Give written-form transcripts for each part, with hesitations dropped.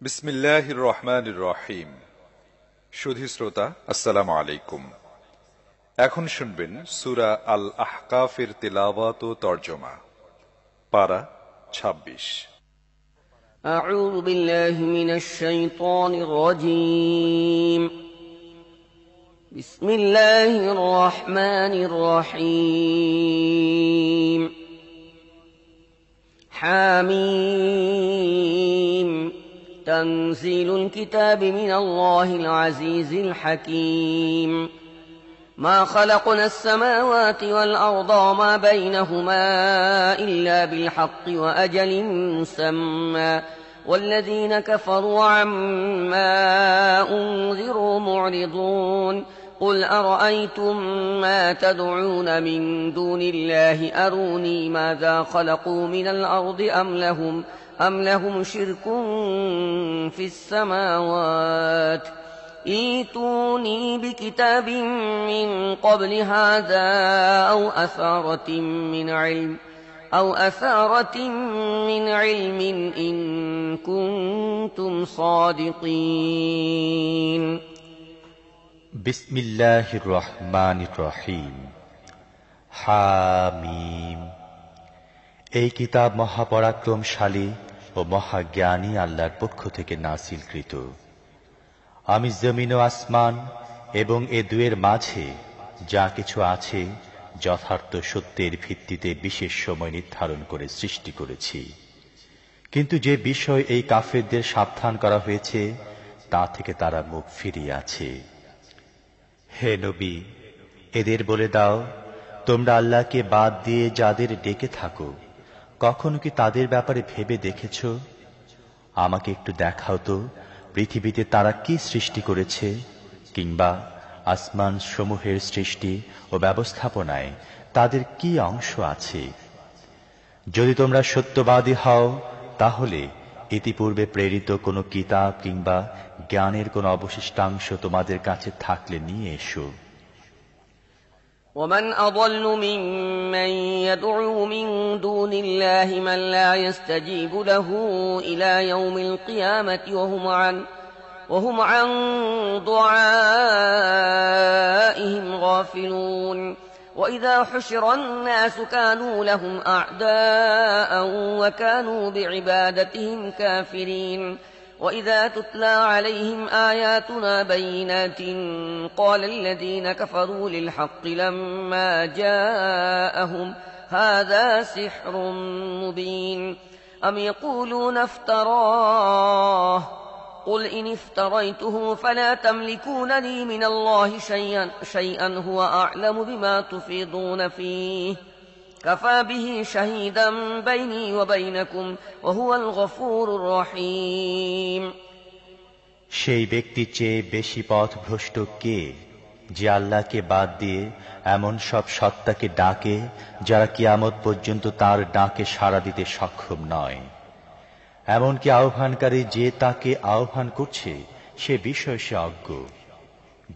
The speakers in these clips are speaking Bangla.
বিসমিল্লাহির রহমানির রহিম। সুধী শ্রোতা, আসসালামু আলাইকুম। এখন শুনবেন সূরা আল আহকাফের তিলাওয়াত ও তরজমা। পারা ২৬। أعوذ بالله من الشيطان الرجيم. بسم الله الرحمن الرحيم. حاميم تنزيل الكتاب من الله العزيز الحكيم. ما خلقنا السماوات والأرض وما بينهما إلا بالحق وأجل مسمى والذين كفروا عما أنذروا معرضون. قل أرأيتم ما تدعون من دون الله أروني ماذا خلقوا من الأرض أم لهم شرك في السماوات ائتوني بكتاب من قبل هذا أو أثارة من علم إن كنتم صادقين. বিসমিল্লাহির রহমানির রহিম। হামিম। এই কিতাব মহাপরাক্রমশালী ও মহাজ্ঞানী আল্লাহর পক্ষ থেকে নাযিলকৃত। আমি জমিন ও আসমান এবং এ দুয়ের মাঝে যা কিছু আছে যথার্থ সত্যের ভিত্তিতে বিশেষ সময় নির্ধারণ করে সৃষ্টি করেছি। কিন্তু যে বিষয় এই কাফেরদের সাবধান করা হয়েছে তা থেকে তারা মুখ ফিরিয়ে আছে। হে নবী, এদের বলে দাও, তোমরা আল্লাহকে বাদ দিয়ে যাদের ডেকে থাকো, কখনো কি তাদের ব্যাপারে ভেবে দেখেছ? আমাকে একটু দেখাও তো, পৃথিবীতে তারা কি সৃষ্টি করেছে, কিংবা আসমান সমূহের সৃষ্টি ও ব্যবস্থাপনায় তাদের কি অংশ আছে। যদি তোমরা সত্যবাদী হও, তাহলে ইতিপূর্বে প্রেরিত কোনো কিতাব কিংবা জ্ঞানের কোনো অবশিষ্টাংশ তোমাদের কাছে থাকলে নিয়ে এসো। ومن أضل ممن يدعو من دون الله من لا يستجيب له إلى يوم القيامة وهم عن دعائهم غافلون. وإذا حشر الناس كانوا لهم أعداء وكانوا بعبادتهم كافرين. وإذا تتلى عليهم آياتنا بينات قال الذين كفروا للحق لما جاءهم هذا سحر مبين. أم يقولون افتراه قل إن افتريته فلا تملكون لي من الله شيئا هو أعلم بما تفيضون فيه كفى به شهيدا بيني وبينكم وهو الغفور الرحيم. সেই ব্যক্তির চেয়ে বেশি পথভ্রষ্ট কে, যে আল্লাহকে বাদ দিয়ে এমন সব সত্তাকে ডাকে যারা কিয়ামত পর্যন্ত তার ডাকে সাড়া দিতে সক্ষম নয়। এমনকি আহ্বানকারী যে তাকে আহ্বান করছে সে বিষয়ে সে অজ্ঞ।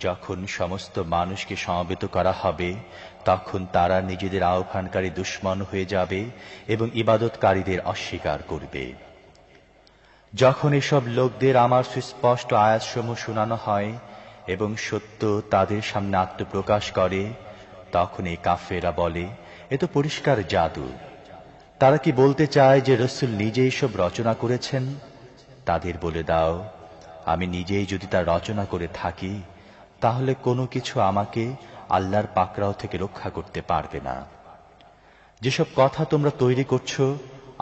যখন সমস্ত মানুষকে সমবেত করা হবে, তখন তারা নিজেদের আহ্বানকারী দুশমন হয়ে যাবে এবং ইবাদতকারীদের অস্বীকার করবে। যখন এসব লোকদের আমার সুস্পষ্ট আয়াতসমূহ শোনানো হয় এবং সত্য তাদের সামনে আত্মপ্রকাশ করে, তখন এই কাফেররা বলে, এ তো পরিষ্কার জাদু। তারা কি বলতে চায় যে রাসূল নিজেই সব রচনা করেছেন? তাদের বলে দাও, আমি নিজেই যদি তা রচনা করে থাকি, তাহলে কোনো কিছু আমাকে আল্লাহর পাকড়াও থেকে রক্ষা করতে পারবে না। যেসব কথা তোমরা তৈরি করছো,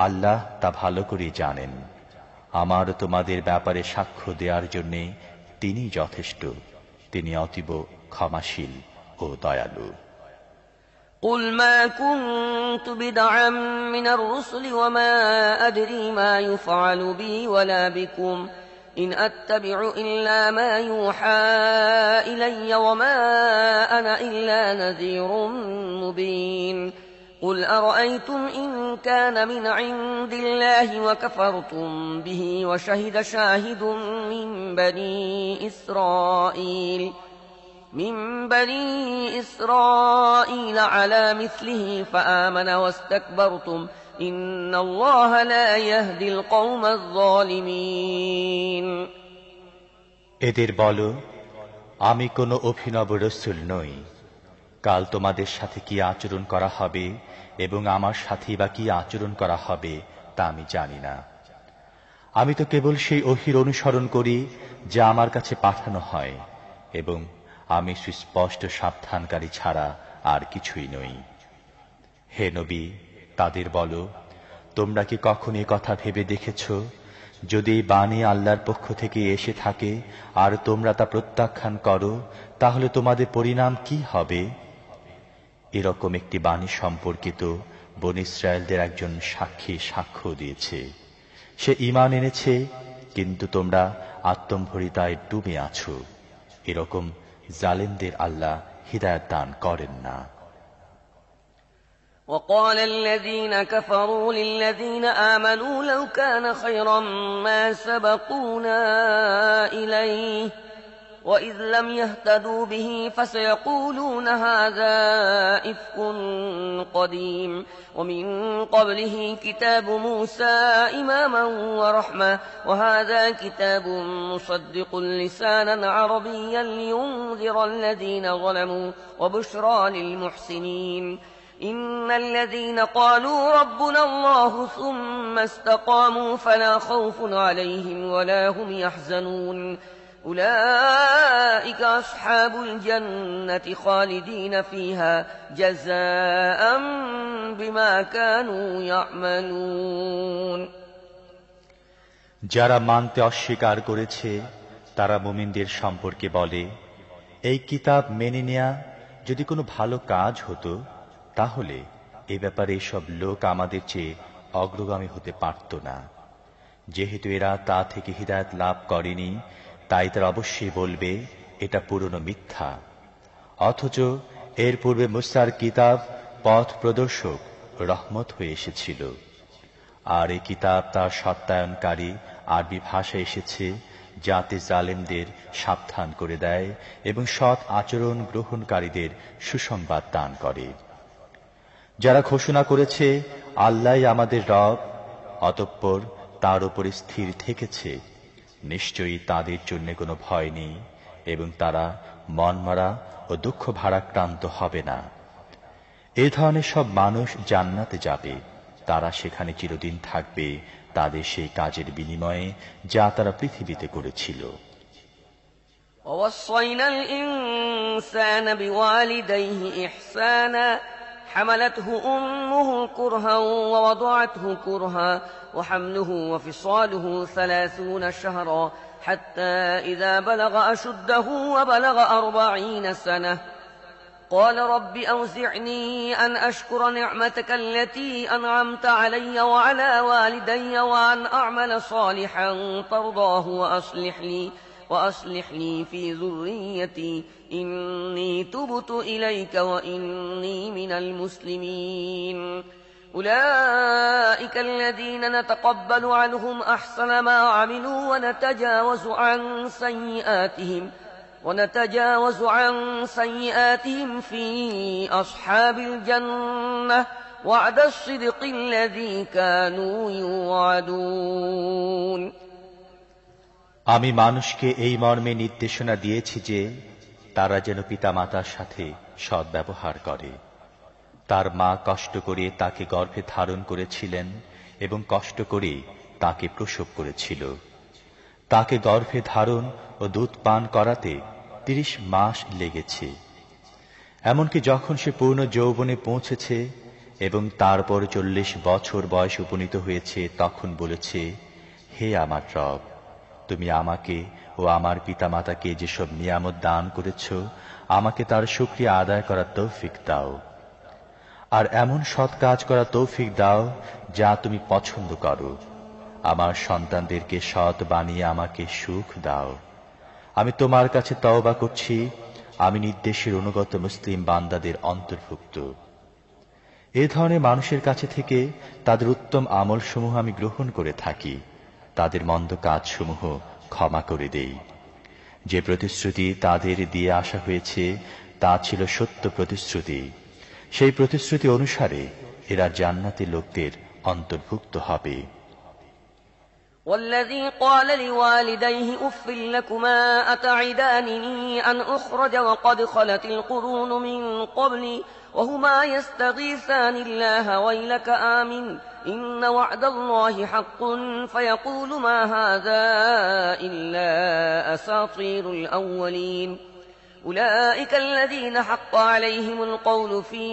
আল্লাহ তা ভালো করেই জানেন। আমার তোমাদের ব্যাপারে সাক্ষ্য দেওয়ার জন্য তিনি যথেষ্ট। তিনি অতীব ক্ষমাশীল ও দয়ালু। قل ما كنت بدعا من الرسل وما أدري ما يفعل بي ولا بكم إن أتبع إلا ما يوحى إلي وما أنا إلا نذير مبين. قل أرأيتم إن كان من عند الله وكفرتم به وشهد شاهد من بني إسرائيل من بني إسرائيل على مثله فآمن واستكبرتم إن الله لا يهدي القوم الظالمين এদের বলো, আমি কোনো অভিনব রাসূল নই। কাল তোমাদের সাথে কি আচরণ করা হবে এবং আমার সাথে বা কি আচরণ করা হবে তা আমি জানি না। আমি তো কেবল সেই ওহীর অনুসরণ করি যা আমার কাছে পাঠানো হয়, এবং আমি সুস্পষ্ট সাবধানকারী ছাড়া আর কিছুই নই। হে নবী, তাদের বলো, তোমরা কি কখনো এই কথা ভেবে দেখেছ, যদি এই বাণী আল্লাহর পক্ষ থেকে এসে থাকে আর তোমরা তা প্রত্যাখ্যান করো, তাহলে তোমাদের পরিণাম কি হবে? এরকম একটি বাণী সম্পর্কিত বনী ইসরায়েলদের একজন সাক্ষী সাক্ষ্য দিয়েছে। সে ঈমান এনেছে, কিন্তু তোমরা আত্মম্ভরিতায় ডুবে আছো। এরকম জালেমদের আল্লাহ হিদায়াত দান করেন না। وقال الذين كفروا للذين آمنوا لو كان خيرا ما سبقونا إليه وإذ لم يهتدوا به فسيقولون هذا إفك قديم ومن قبله كتاب موسى إماما ورحمة وهذا كتاب مصدق لسانا عربيا لينذر الذين ظلموا وبشرى للمحسنين إن الذين قالوا ربنا الله ثم استقاموا فلا خوف عليهم ولا هم يحزنون أولئك أصحاب الجنة خالدين فيها جزاء بما كانوا يعملون যারা মানতে অস্বীকার করেছে তারা মুমিনদের সম্পর্কে বলে, এই কিতাব মেনে নেয়া যদি কোনো ভালো কাজ হতো, তাহলে এ ব্যাপারে সব লোক আমাদের চেয়ে অগ্রগামী হতে পারত না। যেহেতু এরা তা থেকে হিদায়াত লাভ করেনি, তাই তারা অবশ্যই বলবে এটা পুরনো মিথ্যা। অথচ এর পূর্বে মুসার কিতাব পথ প্রদর্শক রহমত হয়ে এসেছিল, আর এই কিতাব তার সত্যায়নকারী আরবি ভাষায় এসেছে, যাতে জালেমদের সাবধান করে দেয় এবং সৎ আচরণ গ্রহণকারীদের সুসংবাদ দান করে। যারা ঘোষণা করেছে আল্লাহই আমাদের রব, অতঃপর তার উপরে স্থির থেকেছে, নিশ্চয়ই তাদের জন্য কোনো ভয় নেই এবং তারা মনমরা ও দুঃখ ভারাক্রান্ত হবে না। এই ধরনের সব মানুষ জান্নাতে যাবে, তারা সেখানে চিরদিন থাকবে তাদের সেই কাজের বিনিময়ে যা তারা পৃথিবীতে করেছিল। ووصينا الإنسان بوالديه إحسانا حملته أمه كرها ووضعته كرها وحمله وفصاله 30 شهرا حتى إذا بلغ أشده وبلغ 40 سنة قال رب أوزعني أن أشكر نعمتك التي أنعمت علي وعلى والدي وأن أعمل صالحا ترضاه وأصلح لي في ذريتي إني تبت إليك وإني من المسلمين أولئك الذين نتقبل عنهم أحسن ما عملوا ونتجاوز عن سيئاتهم في أصحاب الجنة وعد الصدق الذي كانوا يوعدون আমি মানুষকে এই মর্মে নির্দেশনা দিয়েছি যে তারা যেন পিতামাতার সাথে সদ্ব্যবহার করে। তার মা কষ্ট করে তাকে গর্ভে ধারণ করেছিলেন এবং কষ্ট করে তাকে প্রসব করেছিল। তাকে গর্ভে ধারণ ও দুধ পান করাতে 30 মাস লেগেছে। এমনকি যখন সে পূর্ণ যৌবনে পৌঁছেছে এবং তারপর 40 বছর বয়স উপনীত হয়েছে, তখন বলেছে, হে আমার রব, তুমি আমাকে ও আমার পিতামাতাকে যেসব নিয়ামত দান করেছ, আমাকে তার শুকরিয়া আদায় করার তৌফিক দাও, আর এমন সৎ কাজ করার তৌফিক দাও যা তুমি পছন্দ করো। আমার সন্তানদেরকে সৎ বানিয়ে আমাকে সুখ দাও। আমি তোমার কাছে তওবা করছি, আমি নির্দেশের অনুগত মুসলিম বান্দাদের অন্তর্ভুক্ত। এ ধরনের মানুষের কাছে থেকে তাদের উত্তম আমলসমূহ আমি গ্রহণ করে থাকি, তাদের মন্দ কাজসমূহ ক্ষমা করে দেই। যে প্রতিশ্রুতি তাদের দিয়ে আসা হয়েছে তা ছিল সত্য প্রতিশ্রুতি। সেই প্রতিশ্রুতি অনুসারে এরা জান্নাতি লোকদের অন্তর্ভুক্ত হবে। والذي قال لوالديه أف لكما أتعدانني أن أخرج وقد خلت القرون من قبلي وهما يستغيثان الله ويلك آمن إن وعد الله حق فيقول ما هذا إلا أساطير الأولين أولئك الذين حق عليهم القول في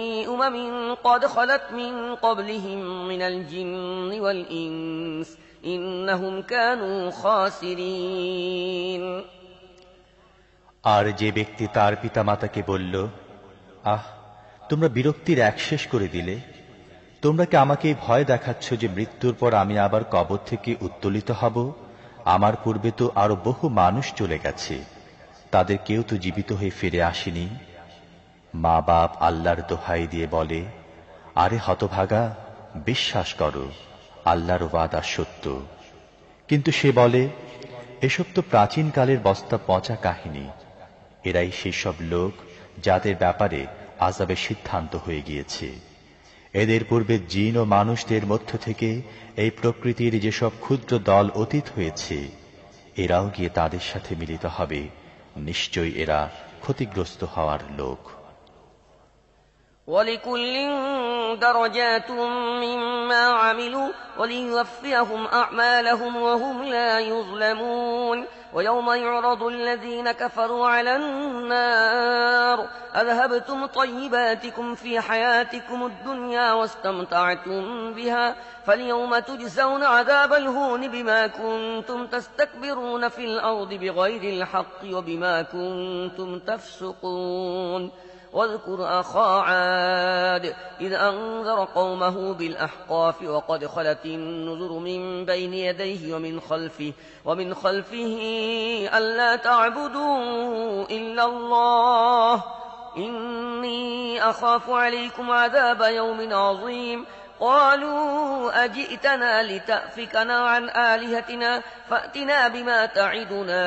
قد خلت من قبلهم من الجن والإنس إنهم كانوا خاسرين। আর যে ব্যক্তি তার পিতামাতাকে বলল, আহ, তোমরা বিরক্তির একশেষ করে দিলে, তোমরা কি আমাকে ভয় দেখাচ্ছ যে মৃত্যুর পর আমি আবার কবর থেকে উত্তোলিত হব? আমার পূর্বে তো আরো বহু মানুষ চলে গেছে, তাদের কেউ তো জীবিত হয়ে ফিরে আসেনি। মা বাপ আল্লাহর দোহাই দিয়ে বলে, আরে হতভাগা, বিশ্বাস করো, আল্লাহর ওয়াদা সত্য। কিন্তু সে বলে, এসব তো প্রাচীন কালের বস্তা পচা কাহিনী। এরাই সেসব লোক যাদের ব্যাপারে আযাবের সিদ্ধান্ত হয়ে গিয়েছে। এদের পূর্বে জিন ও মানুষদের মধ্য থেকে এই প্রকৃতির যেসব ক্ষুদ্র দল অতীত হয়েছে, এরাও গিয়ে তাদের সাথে মিলিত হবে। নিশ্চয়ই এরা ক্ষতিগ্রস্ত হওয়ার লোক। ولكل درجات مما عملوا وليوفيهم أعمالهم وهم لا يظلمون ويوم يعرض الذين كفروا على النار أذهبتم طيباتكم في حياتكم الدنيا واستمتعتم بها فاليوم تجزون عذاب الهون بما كنتم تستكبرون في الأرض بغير الحق وبما كنتم تفسقون واذكر أخا عاد إذ أنذر قومه بالأحقاف وقد خلت النذر من بين يديه ومن خلفه ألا تعبدوا إلا الله إني أخاف عليكم عذاب يوم عظيم قالوا أجئتنا لتأفكنا عن آلهتنا فأتنا بما تعدنا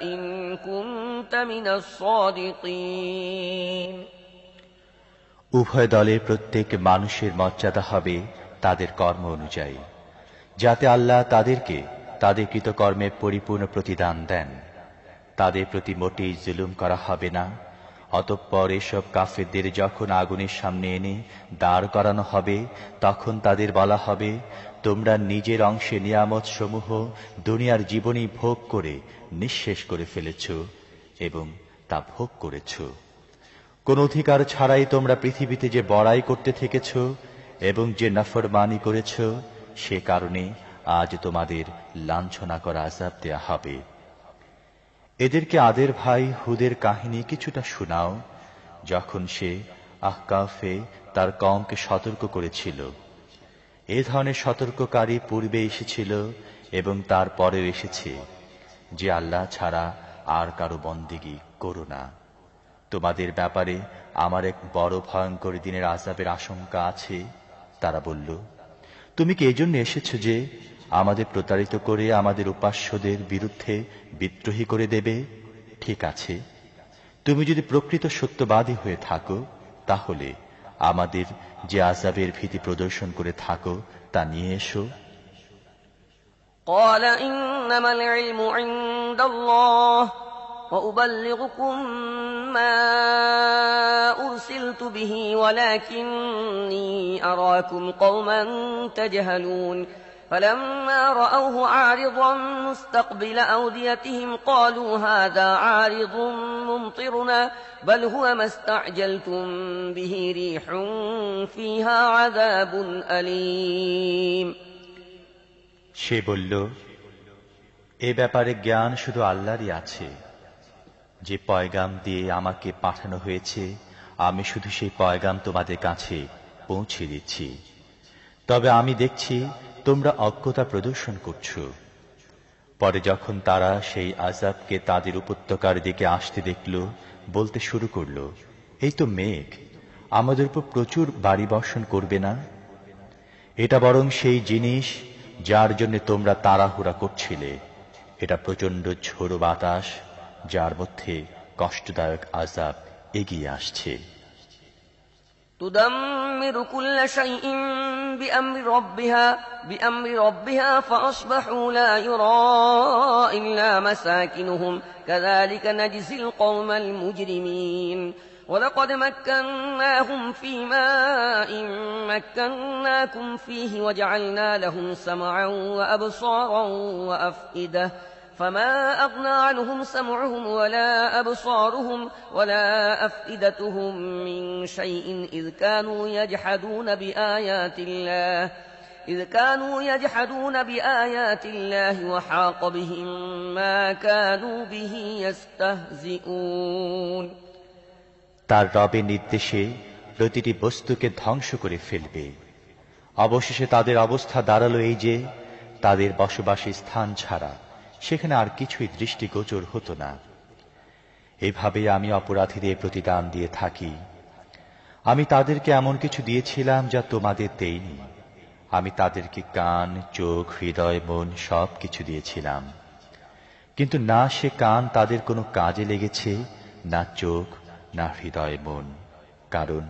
إن كنت من الصادقين। উভয় দলের প্রত্যেক মানুষের মর্যাদা হবে তাদের কর্ম অনুযায়ী, যাতে আল্লাহ তাদেরকে তাদের কৃতকর্মের পরিপূর্ণ প্রতিদান দেন। তাদের প্রতি মোটেই জুলুম করা হবে না। অতঃপর এসব কাফেরদের যখন আগুনের সামনে এনে দাঁড় করানো হবে, তখন তাদের বলা হবে, তোমরা নিজের অংশে নিয়ামত সমূহ দুনিয়ার জীবনই ভোগ করে নিঃশেষ করে ফেলেছ এবং তা ভোগ করেছ। কোন অধিকার ছাড়াই তোমরা পৃথিবীতে যে বড়াই করতে থেকেছ এবং যে নাফরমানি করেছ, সে কারণে আজ তোমাদের লাঞ্ছনা করা আযাব দেয়া হবে। এদেরকে আদের ভাই হুদের কাহিনী কিছুটা শোনাও, যখন সে আহকাফে তার কওমকে সতর্ক করেছিল। এ ধরনের সতর্ককারী পূর্বে এসেছিল এবং তারপরেও এসেছে, যে আল্লাহ ছাড়া আর কারো বন্দেগী করো না। তোমাদের ব্যাপারে আমার এক বড় ভয়ঙ্কর দিনের আযাবের আশঙ্কা আছে। তারা বলল, তুমি কি এজন্য এসেছো যে আমাদের প্রতারিত করে আমাদের উপাস্যদের বিরুদ্ধে বিদ্রোহী করে দেবে? ঠিক আছে, তুমি যদি প্রকৃত সত্যবাদী হয়ে থাকো, তাহলে আমাদের যে আযাবের ভীতি প্রদর্শন করে থাকো তা নিয়ে এসো। قال إنما العلم عند الله وأبلغكم ما أرسلت به ولكني أراكم قوما تجهلون فلما رأوه عارضا مستقبل أوديتهم قالوا هذا عارض ممطرنا بل هو ما استعجلتم به ريح فيها عذاب أليم। সে বলল, এ ব্যাপারে জ্ঞান শুধু আল্লাহরই আছে। যে পয়গাম দিয়ে আমাকে পাঠানো হয়েছে, আমি শুধু সেই পয়গাম তোমাদের কাছে পৌঁছে দিচ্ছি। তবে আমি দেখছি তোমরা অজ্ঞতা প্রদর্শন করছ। পরে যখন তারা সেই আযাবকে তাদের উপত্যকার দিকে আসতে দেখল, বলতে শুরু করল, এই তো মেঘ, আমাদের উপর প্রচুর বাড়ি বর্ষণ করবে না? এটা বরং সেই জিনিস যার জন্য তোমরা তাড়াহুড়া করছিলে। এটা প্রচন্ড ঝোড়ো বাতাস, যার মধ্যে কষ্টদায়ক আযাব এগিয়ে আসছে। تدمر كل شيء بأمر ربها فأصبحوا لا يرى إلا مساكنهم كذلك نجزي القوم المجرمين ولقد مكناهم في ماء مكناكم فيه وجعلنا لهم سمعا وأبصارا وأفئدة فما أغنى عنهم سمعهم ولا أبصارهم ولا أفئدتهم من شيء إذ كانوا يجحدون بآيات الله وحاق بهم ما كانوا به يستهزئون। তার রবের নির্দেশে প্রতিটি বস্তুকে ধ্বংস করে ফেলবে। অবশেষে তাদের অবস্থা দাঁড়ালো এই যে তাদের বসবাসী স্থান ছাড়া সেখানে আর কিছুই দৃষ্টিগোচর হতো না। এভাবে আমি অপরাধীদের প্রতিদান দিয়ে থাকি। আমি তাদেরকে এমন কিছু দিয়েছিলাম যা তোমাদের দেইনি। আমি তাদেরকে কান, চোখ, হৃদয়, মন সব কিছু দিয়েছিলাম, কিন্তু না সে কান তাদের কোনো কাজে লেগেছে, না চোখ, না হৃদয়, মন, কারণ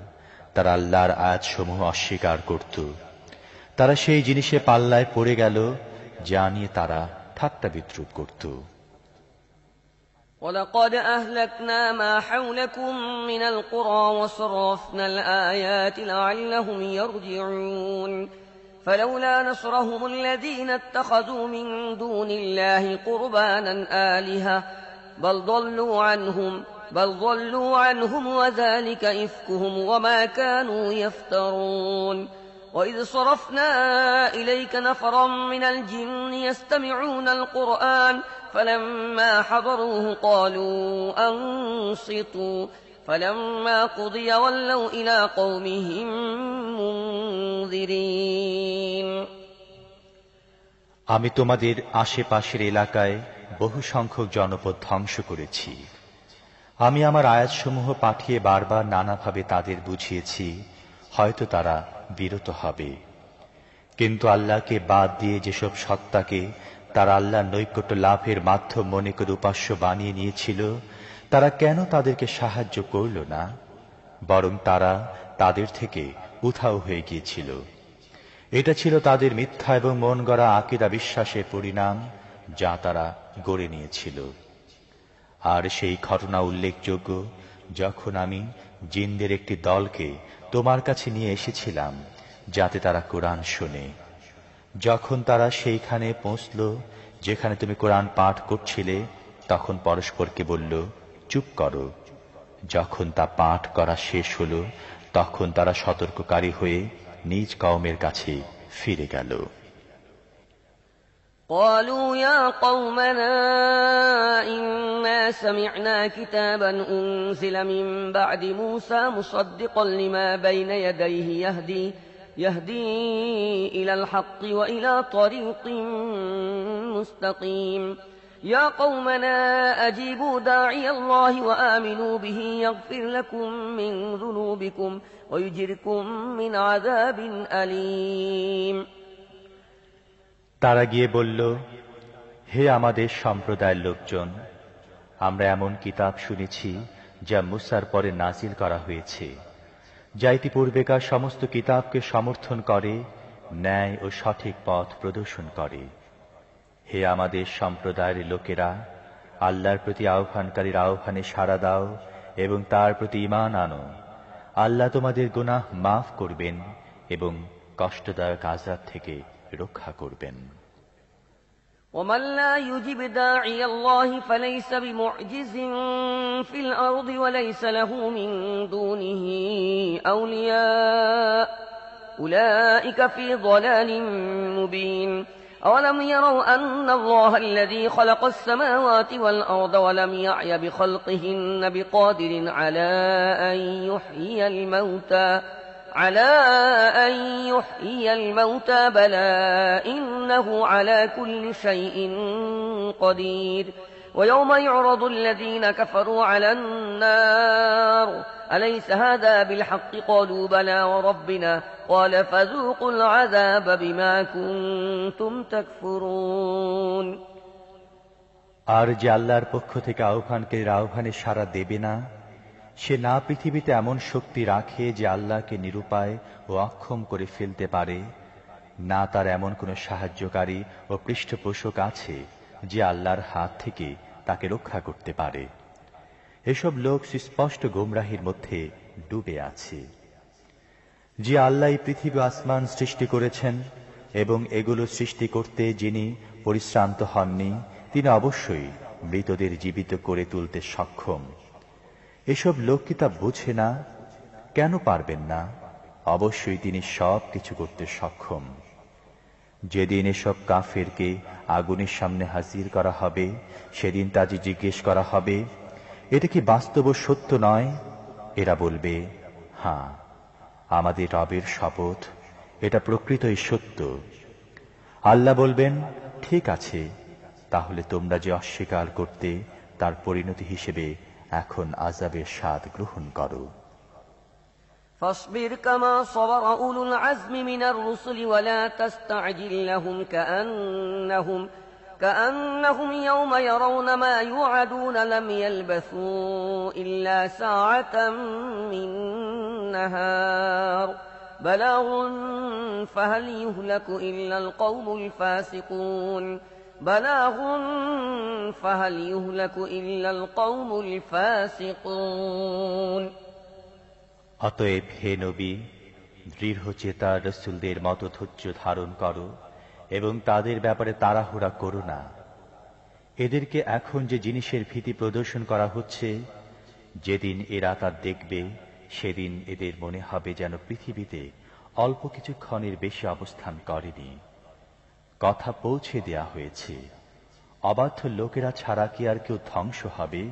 তারা আল্লাহর আয়াতসমূহ অস্বীকার করত। তারা সেই জিনিসে পাল্লায় পড়ে গেল যা নিয়ে তারা ঠাট্টা বিদ্রুপ করত। وَلَقَدْ أَهْلَكْنَا مَا حَوْلَكُمْ مِنَ الْقُرَى وَصَرَّفْنَا الْآيَاتِ لَعَلَّهُمْ يَرْجِعُونَ فَلَوْلَا نَصْرَهُمُ الَّذِينَ اتَّخَذُوا مِن دُونِ اللَّهِ قُرْبَانًا آلِهَةً بَلْ ضَلُّوا عَنْهُمْ وَذَلِكَ إِفْكُهُمْ وَمَا كَانُوا يَفْتَرُونَ وَإِذْ صَرَفْنَا إِلَيْكَ نَفَرًا مِنَ الْجِنِّ يَسْتَمِعُونَ الْقُرْآنَ فَلَمَّا حَضَرُوهُ قَالُوا أَنصِتُوا فَلَمَّا قُضِيَ وَلَّوْا إِلَى قَوْمِهِم مُنذِرِينَ। আমি তোমাদের আশেপাশের এলাকায় বহু সংখ্যক জনপদ ধ্বংস করেছি। আমি আমার আয়াতসমূহ পাঠিয়ে বারবার নানাভাবে তাদের বুঝিয়েছি, হয়তো তারা বিরত হবে। কিন্তু আল্লাহকে বাদ দিয়ে যেসব সত্তাকে তারা আল্লাহর নৈকট্য লাভের মাধ্যম মনে করে উপাস্য বানিয়ে নিয়েছিল, তারা কেন তাদেরকে সাহায্য করল না? বরং তারা তাদের থেকে উধাও হয়ে গিয়েছিল। এটা ছিল তাদের মিথ্যা এবং মন গড়া আকীদা বিশ্বাসের পরিণাম, যা তারা গড়ে নিয়েছিল। আর সেই ঘটনা উল্লেখযোগ্য, যখন আমি জিনদের একটি দলকে তোমার কাছে নিয়ে এসেছিলাম যাতে তারা কোরআন শোনে। যখন তারা সেইখানে পৌঁছল যেখানে তুমি কোরআন পাঠ করছিলে, তখন পরস্পরকে বলল, চুপ করো। যখন তা পাঠ করা শেষ হল, তখন তারা সতর্ককারী হয়ে নিজ কওমের কাছে ফিরে গেল। قالوا يا قومنا إنا سمعنا كتابا أنزل من بعد موسى مصدقا لما بين يديه يهدي إلى الحق وإلى طريق مستقيم يا قومنا أجيبوا داعي الله وآمنوا به يغفر لكم من ذنوبكم ويجركم من عذاب أليم। তারা গিয়ে বলল, হে আমাদের সম্প্রদায়ের লোকজন, আমরা এমন কিতাব শুনেছি যা মুসার পরে নাজিল করা হয়েছে, যা ইতিপূর্বেকার সমস্ত কিতাবকে সমর্থন করে, ন্যায় ও সঠিক পথ প্রদর্শন করে। হে আমাদের সম্প্রদায়ের লোকেরা, আল্লাহর প্রতি আহ্বানকারীর আহ্বানে সাড়া দাও এবং তার প্রতি ঈমান আনো। আল্লাহ তোমাদের গুনাহ মাফ করবেন এবং কষ্টদায়ক আযাব থেকে রক্ষা করবেন। ومن لا يجب داعي الله فليس بمعجز في الأرض وليس له من دونه أولياء أولئك في ضلال مبين أولم يروا أن الله الذي خلق السماوات والأرض ولم يعي بخلقهن بقادر على أن يحيي الموتى بلى إنه على كل شيء قدير ويوم يعرض الذين كفروا على النار أليس هذا بالحق قالوا بلى وربنا قال فذوقوا العذاب بما كنتم تكفرون। আর যে আল্লাহর পক্ষ থেকে আহ্বানকারীর আহ্বানে সাড়া দেবে না, সে না পৃথিবীতে এমন শক্তি রাখে যে আল্লাহকে নিরুপায় ও অক্ষম করে ফেলতে পারে, না তার এমন কোনো সাহায্যকারী ও পৃষ্ঠপোষক আছে যে আল্লাহর হাত থেকে তাকে রক্ষা করতে পারে। এসব লোক সুস্পষ্ট গোমরাহির মধ্যে ডুবে আছে। যে আল্লাহ পৃথিবী আসমান সৃষ্টি করেছেন এবং এগুলো সৃষ্টি করতে যিনি পরিশ্রান্ত হননি, তিনি অবশ্যই মৃতদের জীবিত করে তুলতে সক্ষম। এসব লোক কি তা বোঝে না? কেন পারবেন না? অবশ্যই তিনি সব কিছু করতে সক্ষম। যেদিন এসব কাফেরকে আগুনের সামনে হাজির করা হবে, সেদিন তাজি জিজ্ঞেস করা হবে, এটা কি বাস্তব সত্য নয়? এরা বলবে, হ্যাঁ, আমাদের রবের শপথ, এটা প্রকৃতই সত্য। আল্লাহ বলবেন, ঠিক আছে, তাহলে তোমরা যে অস্বীকার করতে, তার পরিণতি হিসেবে এখন আযাবের স্বাদ গ্রহণ করো। فاصبر كما صبر أولو العزم من الرسل ولا تستعجل لهم كأنهم يوم يرون ما يوعدون لم يلبثوا إلا ساعة من نهار بلاغ فهل يهلك إلا القوم الفاسقون بلاغ فهل يهلك إلا القوم الفاسقون। অতএব হে নবী, দৃঢ়চেতা রাসূলদের মতো ধৈর্য ধারণ করো এবং তাদের ব্যাপারে তাড়াহুড়া করো না। এদেরকে এখন যে জিনিসের ভীতি প্রদর্শন করা হচ্ছে, যেদিন এরা তা দেখবে, সেদিন এদের মনে হবে যেন পৃথিবীতে অল্প কিছুক্ষণের বেশি অবস্থান করেনি। কথা পৌঁছে দেয়া হয়েছে। অবাধ্য লোকেরা ছাড়া কি আর কেউ ধ্বংস হবে?